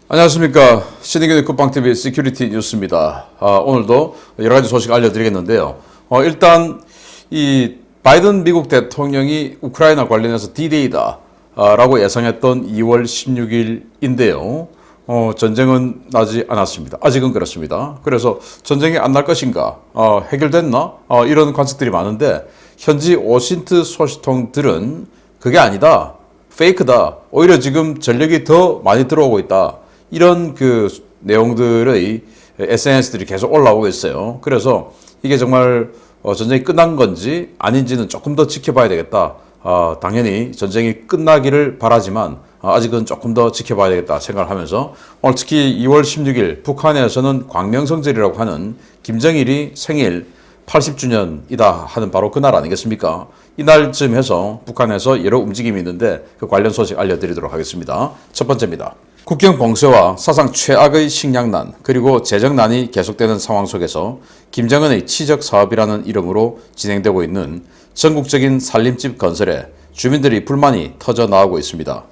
안녕하십니까. 신의균의 쿠팡TV 시큐리티 뉴스입니다. 오늘도 여러 가지 소식 알려드리겠는데요. 일단 이 바이든 미국 대통령이 우크라이나 관련해서 D-Day다 라고 예상했던 2월 16일인데요. 전쟁은 나지 않았습니다. 아직은 그렇습니다. 그래서 전쟁이 안 날 것인가? 해결됐나? 이런 관측들이 많은데 현지 오신트 소식통들은 그게 아니다. 페이크다. 오히려 지금 전력이 더 많이 들어오고 있다. 이런 그 내용들의 SNS들이 계속 올라오고 있어요. 그래서 이게 정말 전쟁이 끝난 건지 아닌지는 조금 더 지켜봐야 되겠다. 당연히 전쟁이 끝나기를 바라지만 아직은 조금 더 지켜봐야 되겠다 생각을 하면서 오늘 특히 2월 16일 북한에서는 광명성절이라고 하는 김정일이 생일 80주년이다 하는 바로 그날 아니겠습니까? 이날쯤 해서 북한에서 여러 움직임이 있는데 그 관련 소식 알려드리도록 하겠습니다. 첫 번째입니다. 국경 봉쇄와 사상 최악의 식량난 그리고 재정난이 계속되는 상황 속에서 김정은의 치적 사업이라는 이름으로 진행되고 있는 전국적인 살림집 건설에 주민들이 불만이 터져 나오고 있습니다.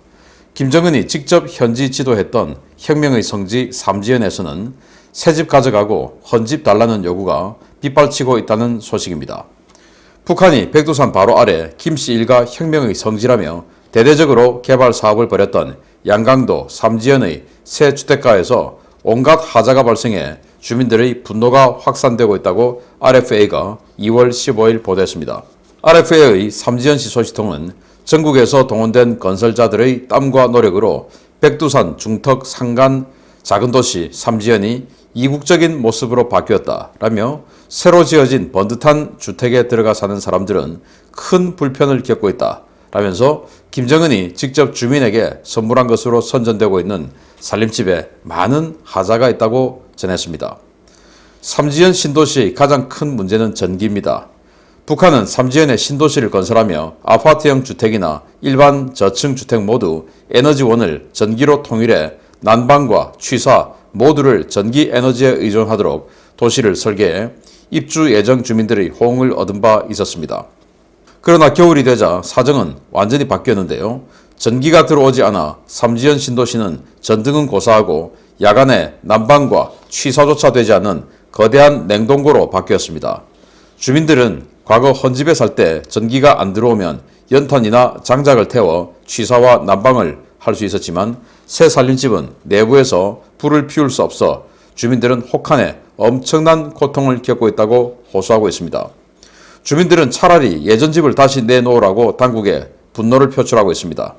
김정은이 직접 현지 지도했던 혁명의 성지 삼지연에서는 새집 가져가고 헌집 달라는 요구가 빗발치고 있다는 소식입니다. 북한이 백두산 바로 아래 김씨 일가 혁명의 성지라며 대대적으로 개발 사업을 벌였던 양강도 삼지연의 새 주택가에서 온갖 하자가 발생해 주민들의 분노가 확산되고 있다고 RFA가 2월 15일 보도했습니다. RFA의 삼지연시 소식통은 전국에서 동원된 건설자들의 땀과 노력으로 백두산 중턱 산간 작은 도시 삼지연이 이국적인 모습으로 바뀌었다라며 새로 지어진 번듯한 주택에 들어가 사는 사람들은 큰 불편을 겪고 있다. 라면서 김정은이 직접 주민에게 선물한 것으로 선전되고 있는 살림집에 많은 하자가 있다고 전했습니다. 삼지연 신도시의 가장 큰 문제는 전기입니다. 북한은 삼지연의 신도시를 건설하며 아파트형 주택이나 일반 저층 주택 모두 에너지원을 전기로 통일해 난방과 취사 모두를 전기 에너지에 의존하도록 도시를 설계해 입주 예정 주민들의 호응을 얻은 바 있었습니다. 그러나 겨울이 되자 사정은 완전히 바뀌었는데요. 전기가 들어오지 않아 삼지연 신도시는 전등은 고사하고 야간에 난방과 취사조차 되지 않는 거대한 냉동고로 바뀌었습니다. 주민들은 과거 헌집에 살 때 전기가 안 들어오면 연탄이나 장작을 태워 취사와 난방을 할 수 있었지만 새 살림집은 내부에서 불을 피울 수 없어 주민들은 혹한에 엄청난 고통을 겪고 있다고 호소하고 있습니다. 주민들은 차라리 예전 집을 다시 내놓으라고 당국에 분노를 표출하고 있습니다.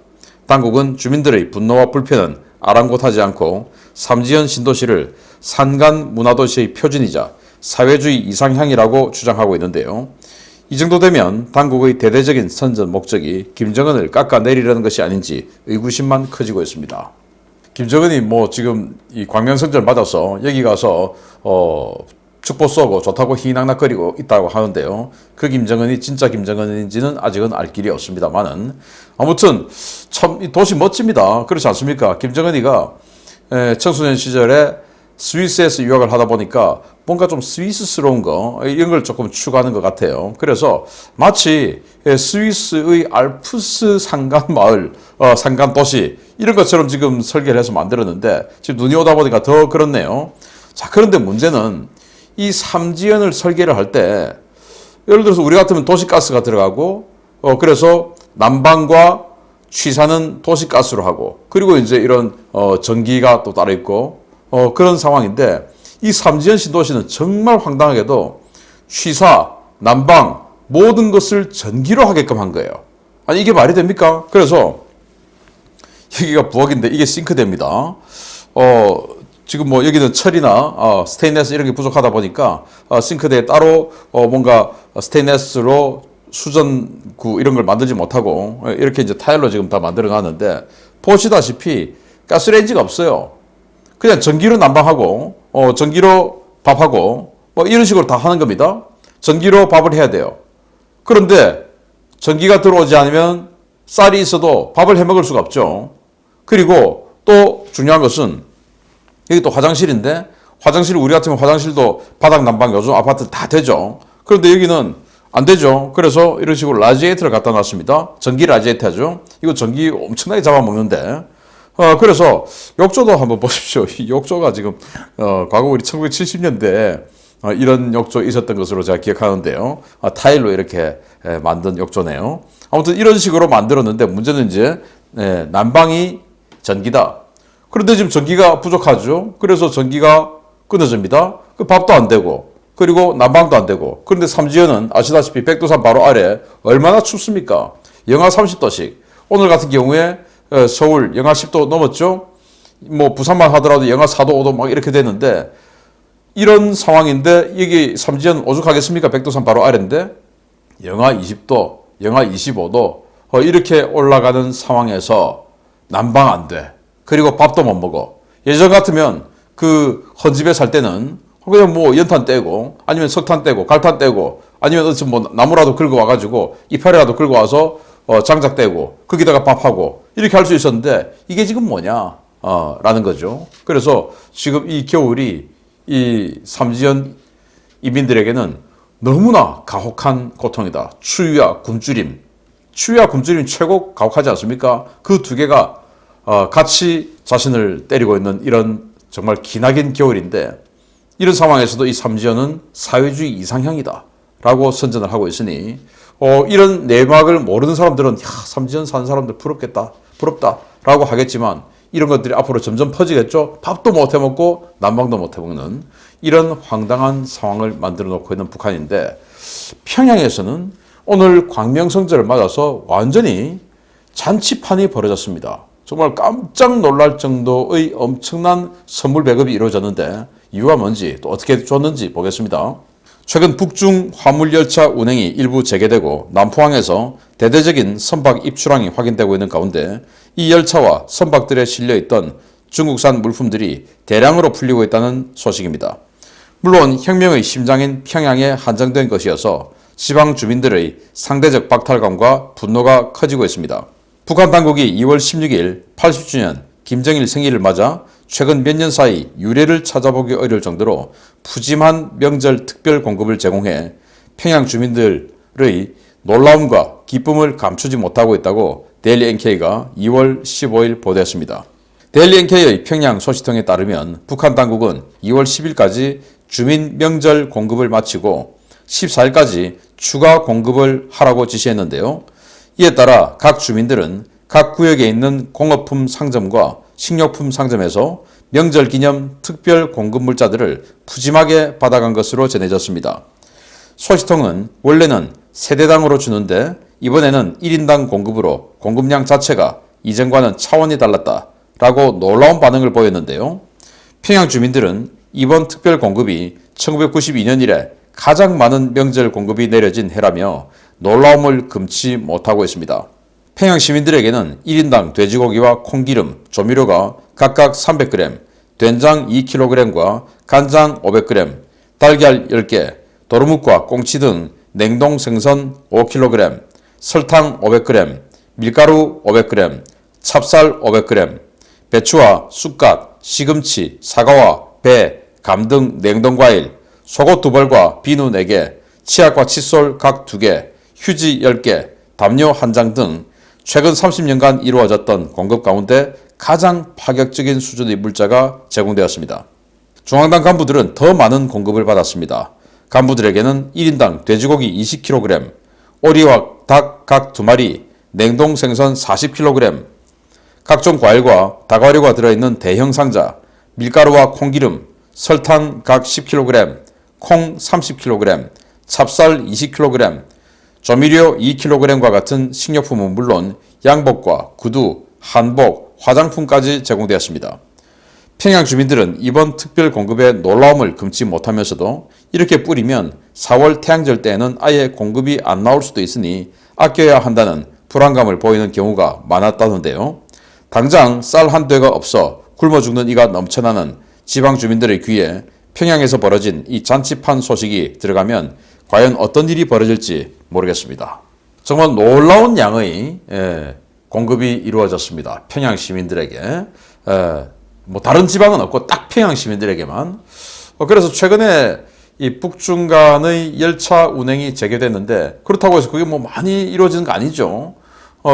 당국은 주민들의 분노와 불편은 아랑곳하지 않고 삼지연 신도시를 산간 문화도시의 표준이자 사회주의 이상향이라고 주장하고 있는데요. 이 정도 되면 당국의 대대적인 선전 목적이 김정은을 깎아내리려는 것이 아닌지 의구심만 커지고 있습니다. 김정은이 지금 이 광명성절 맞아서 여기 가서 축보 쏘고 좋다고 희낙낙거리고 있다고 하는데요. 그 김정은이 진짜 김정은인지는 아직은 알 길이 없습니다만은 아무튼 참 이 도시 멋집니다. 그렇지 않습니까? 김정은이가 청소년 시절에 스위스에서 유학을 하다 보니까 뭔가 좀 스위스스러운 거 이런 걸 조금 추구하는 것 같아요. 그래서 마치 스위스의 알프스 산간 마을, 산간 도시 이런 것처럼 지금 설계를 해서 만들었는데 지금 눈이 오다 보니까 더 그렇네요. 자, 그런데 문제는 이 삼지연을 설계를 할 때 예를 들어서 우리 같으면 도시가스가 들어가고 그래서 난방과 취사는 도시가스로 하고 그리고 이제 이런 전기가 또 따로 있고 그런 상황인데 이 삼지연 신도시는 정말 황당하게도 취사, 난방 모든 것을 전기로 하게끔 한 거예요. 아니 이게 말이 됩니까? 그래서 여기가 부엌인데 이게 싱크대입니다. 지금 여기는 철이나 스테인레스 이런 게 부족하다 보니까 싱크대에 따로 뭔가 스테인레스로 수전구 이런 걸 만들지 못하고 이렇게 이제 타일로 지금 다 만들어 놨는데 보시다시피 가스레인지가 없어요. 그냥 전기로 난방하고 전기로 밥하고 이런 식으로 다 하는 겁니다. 전기로 밥을 해야 돼요. 그런데 전기가 들어오지 않으면 쌀이 있어도 밥을 해 먹을 수가 없죠. 그리고 또 중요한 것은 여기 또 화장실인데 화장실 우리 같으면 화장실도 바닥 난방 요즘 아파트 다 되죠. 그런데 여기는 안 되죠. 그래서 이런 식으로 라지에이터를 갖다 놨습니다. 전기 라지에이터죠. 이거 전기 엄청나게 잡아먹는데 그래서 욕조도 한번 보십시오. 이 욕조가 지금 과거 우리 1970년대에 이런 욕조 있었던 것으로 제가 기억하는데요. 타일로 이렇게 만든 욕조네요. 아무튼 이런 식으로 만들었는데 문제는 이제 난방이 전기다. 그런데 지금 전기가 부족하죠. 그래서 전기가 끊어집니다. 그 밥도 안 되고 그리고 난방도 안 되고. 그런데 삼지연은 아시다시피 백두산 바로 아래 얼마나 춥습니까? 영하 30도씩. 오늘 같은 경우에 서울 영하 10도 넘었죠. 뭐 부산만 하더라도 영하 4도 5도 막 이렇게 되는데 이런 상황인데 여기 삼지연 오죽하겠습니까? 백두산 바로 아래인데 영하 20도, 영하 25도 이렇게 올라가는 상황에서 난방 안 돼. 그리고 밥도 못 먹어. 예전 같으면 그 헌집에 살 때는 그냥 뭐 연탄 떼고 아니면 석탄 떼고 갈탄 떼고 아니면 어찌 뭐 나무라도 긁어 와가지고 이파리라도 긁어 와서 장작 떼고 거기다가 밥하고 이렇게 할 수 있었는데 이게 지금 뭐냐 라는 거죠. 그래서 지금 이 겨울이 이 삼지연 이민들에게는 너무나 가혹한 고통이다. 추위와 굶주림. 추위와 굶주림 최고 가혹하지 않습니까? 그 두 개가 같이 자신을 때리고 있는 이런 정말 기나긴 겨울인데 이런 상황에서도 이 삼지연은 사회주의 이상형이다 라고 선전을 하고 있으니 이런 내막을 모르는 사람들은 야, 삼지연 사는 사람들 부럽겠다, 부럽다 라고 하겠지만 이런 것들이 앞으로 점점 퍼지겠죠. 밥도 못 해먹고 난방도 못 해먹는 이런 황당한 상황을 만들어 놓고 있는 북한인데 평양에서는 오늘 광명성절을 맞아서 완전히 잔치판이 벌어졌습니다. 정말 깜짝 놀랄 정도의 엄청난 선물 배급이 이루어졌는데 이유가 뭔지 또 어떻게 줬는지 보겠습니다. 최근 북중 화물열차 운행이 일부 재개되고 남포항에서 대대적인 선박 입출항이 확인되고 있는 가운데 이 열차와 선박들에 실려있던 중국산 물품들이 대량으로 풀리고 있다는 소식입니다. 물론 혁명의 심장인 평양에 한정된 것이어서 지방 주민들의 상대적 박탈감과 분노가 커지고 있습니다. 북한 당국이 2월 16일 80주년 김정일 생일을 맞아 최근 몇 년 사이 유례를 찾아보기 어려울 정도로 푸짐한 명절 특별 공급을 제공해 평양 주민들의 놀라움과 기쁨을 감추지 못하고 있다고 데일리 NK가 2월 15일 보도했습니다. 데일리 NK의 평양 소식통에 따르면 북한 당국은 2월 10일까지 주민 명절 공급을 마치고 14일까지 추가 공급을 하라고 지시했는데요. 이에 따라 각 주민들은 각 구역에 있는 공업품 상점과 식료품 상점에서 명절 기념 특별 공급 물자들을 푸짐하게 받아간 것으로 전해졌습니다. 소식통은 원래는 세대당으로 주는데 이번에는 1인당 공급으로 공급량 자체가 이전과는 차원이 달랐다라고 놀라운 반응을 보였는데요. 평양 주민들은 이번 특별 공급이 1992년 이래 가장 많은 명절 공급이 내려진 해라며 놀라움을 금치 못하고 있습니다. 평양 시민들에게는 1인당 돼지고기와 콩기름, 조미료가 각각 300g, 된장 2kg과 간장 500g, 달걀 10개, 도루묵과 꽁치 등 냉동 생선 5kg, 설탕 500g, 밀가루 500g, 찹쌀 500g, 배추와 쑥갓, 시금치, 사과와 배, 감 등 냉동과일, 속옷 2벌과 비누 4개, 치약과 칫솔 각 2개, 휴지 10개, 담요 1장 등 최근 30년간 이루어졌던 공급 가운데 가장 파격적인 수준의 물자가 제공되었습니다. 중앙당 간부들은 더 많은 공급을 받았습니다. 간부들에게는 1인당 돼지고기 20kg, 오리와 닭 각 2마리, 냉동 생선 40kg, 각종 과일과 다과류가 들어있는 대형 상자, 밀가루와 콩기름, 설탕 각 10kg, 콩 30kg, 찹쌀 20kg, 조미료 2kg과 같은 식료품은 물론 양복과 구두, 한복, 화장품까지 제공되었습니다. 평양 주민들은 이번 특별 공급에 놀라움을 금치 못하면서도 이렇게 뿌리면 4월 태양절 때에는 아예 공급이 안 나올 수도 있으니 아껴야 한다는 불안감을 보이는 경우가 많았다는데요. 당장 쌀 한 되가 없어 굶어 죽는 이가 넘쳐나는 지방 주민들의 귀에 평양에서 벌어진 이 잔치판 소식이 들어가면 과연 어떤 일이 벌어질지 모르겠습니다. 정말 놀라운 양의 공급이 이루어졌습니다. 평양 시민들에게. 뭐 다른 지방은 없고 딱 평양 시민들에게만. 그래서 최근에 이 북중 간의 열차 운행이 재개됐는데 그렇다고 해서 그게 뭐 많이 이루어지는 거 아니죠.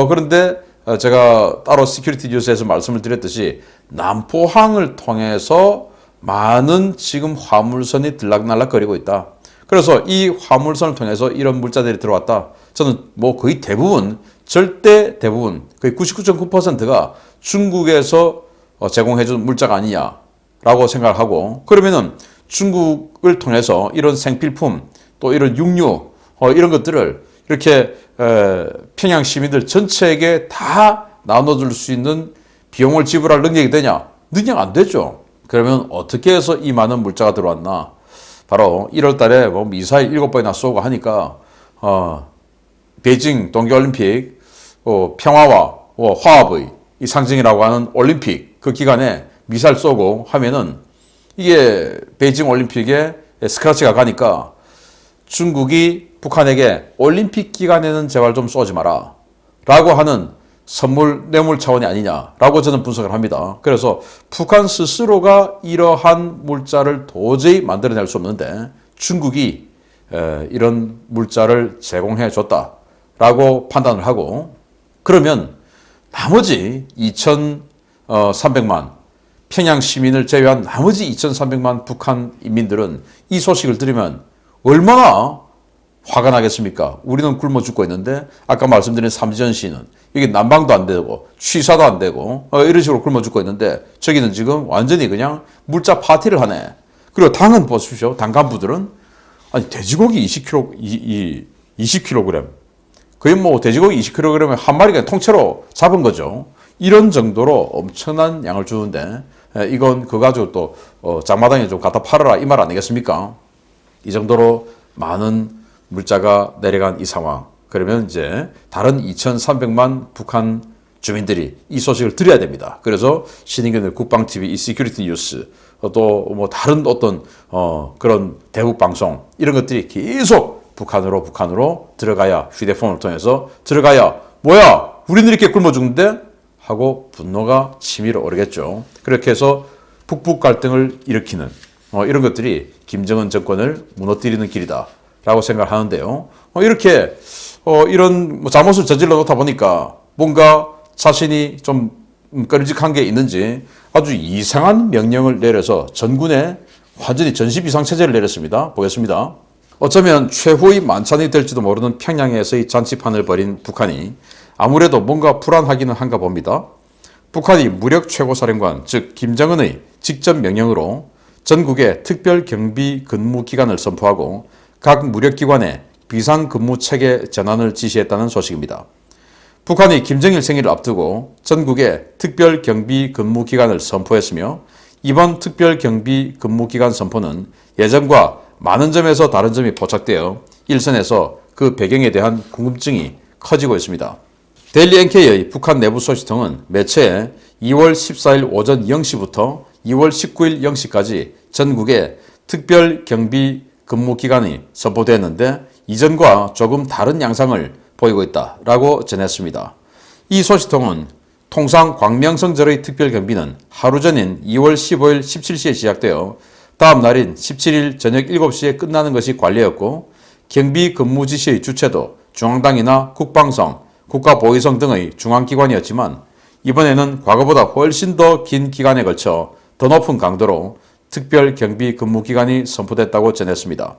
그런데 제가 따로 시큐리티 뉴스에서 말씀을 드렸듯이 남포항을 통해서 많은 지금 화물선이 들락날락거리고 있다. 그래서 이 화물선을 통해서 이런 물자들이 들어왔다. 저는 뭐 거의 대부분, 절대 대부분, 거의 99.9%가 중국에서 제공해준 물자가 아니냐라고 생각을 하고, 그러면은 중국을 통해서 이런 생필품, 또 이런 육류, 이런 것들을 이렇게 평양 시민들 전체에게 다 나눠줄 수 있는 비용을 지불할 능력이 되냐? 능력 안 되죠. 그러면 어떻게 해서 이 많은 물자가 들어왔나? 바로 1월 달에 뭐 미사일 7번이나 쏘고 하니까, 베이징 동계올림픽, 평화와 화합의 이 상징이라고 하는 올림픽 그 기간에 미사일 쏘고 하면은 이게 베이징 올림픽에 스크래치가 가니까 중국이 북한에게 올림픽 기간에는 제발 좀 쏘지 마라 라고 하는 선물 뇌물 차원이 아니냐라고 저는 분석을 합니다. 그래서 북한 스스로가 이러한 물자를 도저히 만들어낼 수 없는데 중국이 이런 물자를 제공해 줬다라고 판단을 하고, 그러면 나머지 2,300만 평양 시민을 제외한 나머지 2,300만 북한 인민들은 이 소식을 들으면 얼마나 화가 나겠습니까? 우리는 굶어 죽고 있는데 아까 말씀드린 삼지연 씨는 이게 난방도 안 되고 취사도 안 되고 이런 식으로 굶어 죽고 있는데 저기는 지금 완전히 그냥 물자 파티를 하네. 그리고 당은 보십시오. 당 간부들은 아니 돼지고기 20kg 거의 뭐 돼지고기 20kg에 한 마리가 통째로 잡은 거죠. 이런 정도로 엄청난 양을 주는데 이건 그거 가지고 또 장마당에 좀 갖다 팔아라 이 말 아니겠습니까? 이 정도로 많은 물자가 내려간 이 상황. 그러면 이제 다른 2,300만 북한 주민들이 이 소식을 들어야 됩니다. 그래서 신인균의 국방TV, 이 시큐리티 뉴스, 또 뭐 다른 어떤 그런 대북 방송 이런 것들이 계속 북한으로 들어가야, 휴대폰을 통해서 들어가야 뭐야 우리는 이렇게 굶어 죽는데 하고 분노가 치밀어 오르겠죠. 그렇게 해서 북북 갈등을 일으키는 이런 것들이 김정은 정권을 무너뜨리는 길이다 라고 생각을 하는데요. 이렇게 이런 잘못을 저질러 놓다 보니까 뭔가 자신이 좀 꺼림직한 게 있는지 아주 이상한 명령을 내려서 전군에 완전히 전시 비상체제를 내렸습니다. 보겠습니다. 어쩌면 최후의 만찬이 될지도 모르는 평양에서의 잔치판을 벌인 북한이 아무래도 뭔가 불안하기는 한가 봅니다. 북한이 무력 최고사령관, 즉 김정은의 직접 명령으로 전국에 특별 경비 근무 기간을 선포하고 각 무력기관에 비상근무 체계 전환을 지시했다는 소식입니다. 북한이 김정일 생일을 앞두고 전국에 특별 경비 근무 기간을 선포했으며 이번 특별 경비 근무 기간 선포는 예전과 많은 점에서 다른 점이 포착되어 일선에서 그 배경에 대한 궁금증이 커지고 있습니다. 데일리 NK의 북한 내부 소식통은 매체에 2월 14일 오전 0시부터 2월 19일 0시까지 전국에 특별 경비 근무 기간이 선포되었는데 이전과 조금 다른 양상을 보이고 있다라고 전했습니다. 이 소식통은 통상 광명성절의 특별 경비는 하루 전인 2월 15일 17시에 시작되어 다음 날인 17일 저녁 7시에 끝나는 것이 관례였고 경비 근무 지시의 주체도 중앙당이나 국방성, 국가보위성 등의 중앙기관이었지만 이번에는 과거보다 훨씬 더 긴 기간에 걸쳐 더 높은 강도로 특별 경비 근무 기간이 선포됐다고 전했습니다.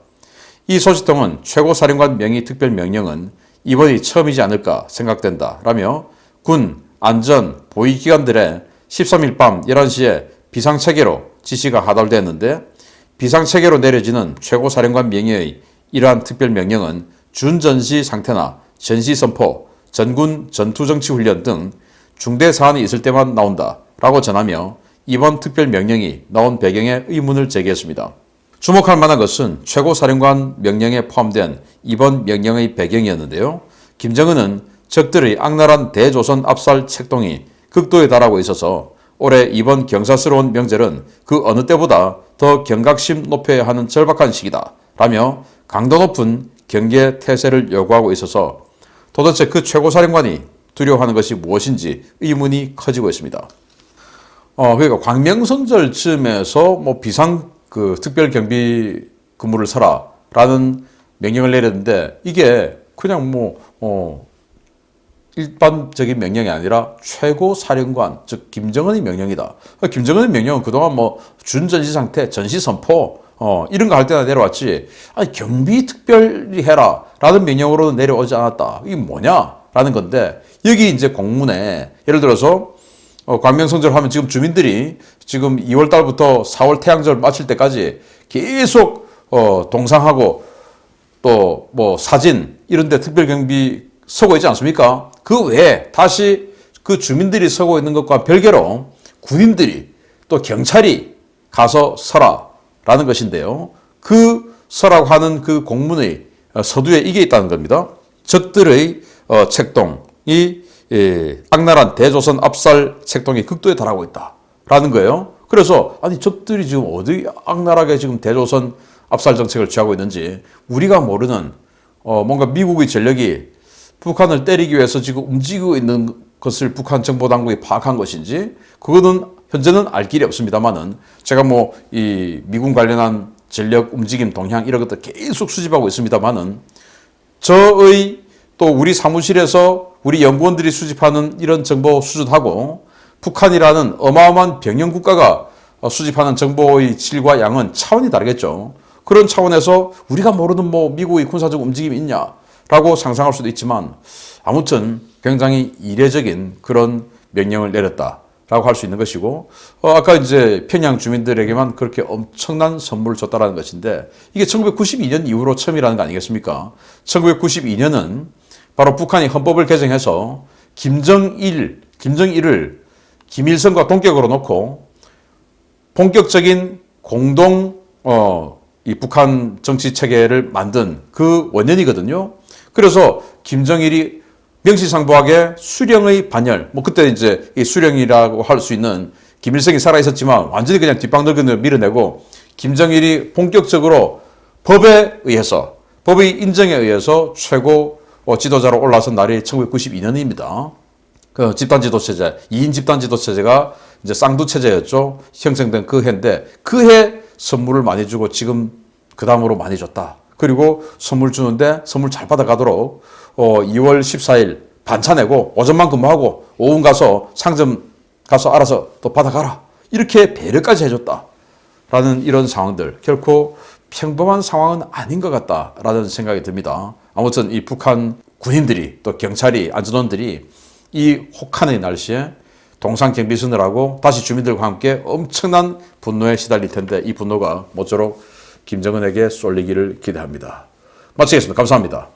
이 소식통은 최고사령관 명의 특별 명령은 이번이 처음이지 않을까 생각된다 라며 군, 안전, 보위기관들의 13일 밤 11시에 비상체계로 지시가 하달되었는데 비상체계로 내려지는 최고사령관 명의의 이러한 특별명령은 준전시 상태나 전시선포, 전군 전투정치훈련 등 중대 사안이 있을 때만 나온다 라고 전하며 이번 특별명령이 나온 배경에 의문을 제기했습니다. 주목할 만한 것은 최고사령관 명령에 포함된 이번 명령의 배경이었는데요. 김정은은 적들의 악랄한 대조선 압살 책동이 극도에 달하고 있어서 올해 이번 경사스러운 명절은 그 어느 때보다 더 경각심 높여야 하는 절박한 시기다 라며 강도 높은 경계 태세를 요구하고 있어서 도대체 그 최고사령관이 두려워하는 것이 무엇인지 의문이 커지고 있습니다. 그러니까 광명성절 즈음에서 뭐 특별 경비 근무를 서라라는 명령을 내렸는데 이게 그냥 일반적인 명령이 아니라 최고 사령관, 즉 김정은의 명령이다. 김정은의 명령은 그동안 뭐 준전시 상태, 전시 선포 이런 거 할 때나 내려왔지. 아니 경비 특별히 해라라는 명령으로는 내려오지 않았다. 이게 뭐냐라는 건데 여기 이제 공문에 예를 들어서 광명성절 하면 지금 주민들이 지금 2월 달부터 4월 태양절 마칠 때까지 계속 동상하고 또 뭐 사진 이런 데 특별경비 서고 있지 않습니까? 그 외에 다시 그 주민들이 서고 있는 것과 별개로 군인들이 또 경찰이 가서 서라라는 것인데요. 그 서라고 하는 그 공문의 서두에 이게 있다는 겁니다. 적들의 책동이 악랄한 대조선 압살 책동이 극도에 달하고 있다라는 거예요. 그래서 아니 적들이 지금 어디 악랄하게 지금 대조선 압살 정책을 취하고 있는지 우리가 모르는 뭔가 미국의 전력이 북한을 때리기 위해서 지금 움직이고 있는 것을 북한 정보당국이 파악한 것인지 그거는 현재는 알 길이 없습니다만은 제가 뭐 이 미군 관련한 전력 움직임 동향 이런 것들 계속 수집하고 있습니다만은 저의 또 우리 사무실에서 우리 연구원들이 수집하는 이런 정보 수준하고 북한이라는 어마어마한 병영 국가가 수집하는 정보의 질과 양은 차원이 다르겠죠. 그런 차원에서 우리가 모르는 뭐 미국의 군사적 움직임이 있냐라고 상상할 수도 있지만 아무튼 굉장히 이례적인 그런 명령을 내렸다라고 할 수 있는 것이고 아까 이제 평양 주민들에게만 그렇게 엄청난 선물을 줬다라는 것인데 이게 1992년 이후로 처음이라는 거 아니겠습니까? 1992년은 바로 북한이 헌법을 개정해서 김정일을 김일성과 동격으로 놓고 본격적인 공동 이 북한 정치 체계를 만든 그 원년이거든요. 그래서 김정일이 명시상부하게 수령의 반열, 뭐 그때 이제 이 수령이라고 할 수 있는 김일성이 살아 있었지만 완전히 그냥 뒷방들근을 밀어내고 김정일이 본격적으로 법에 의해서 법의 인정에 의해서 최고 지도자로 올라선 날이 1992년입니다. 그 집단지도체제, 2인 집단지도체제가 이제 쌍두체제였죠. 형성된 그 해인데 그 해 선물을 많이 주고 지금 그 다음으로 많이 줬다. 그리고 선물 주는데 선물 잘 받아가도록 2월 14일 반차 내고 오전만 근무하고 오후 가서 상점 가서 알아서 또 받아가라. 이렇게 배려까지 해줬다라는 이런 상황들. 결코 평범한 상황은 아닌 것 같다라는 생각이 듭니다. 아무튼 이 북한 군인들이 또 경찰이 안전원들이 이 혹한의 날씨에 동상 경비 서느라고 다시 주민들과 함께 엄청난 분노에 시달릴 텐데 이 분노가 모쪼록 김정은에게 쏠리기를 기대합니다. 마치겠습니다. 감사합니다.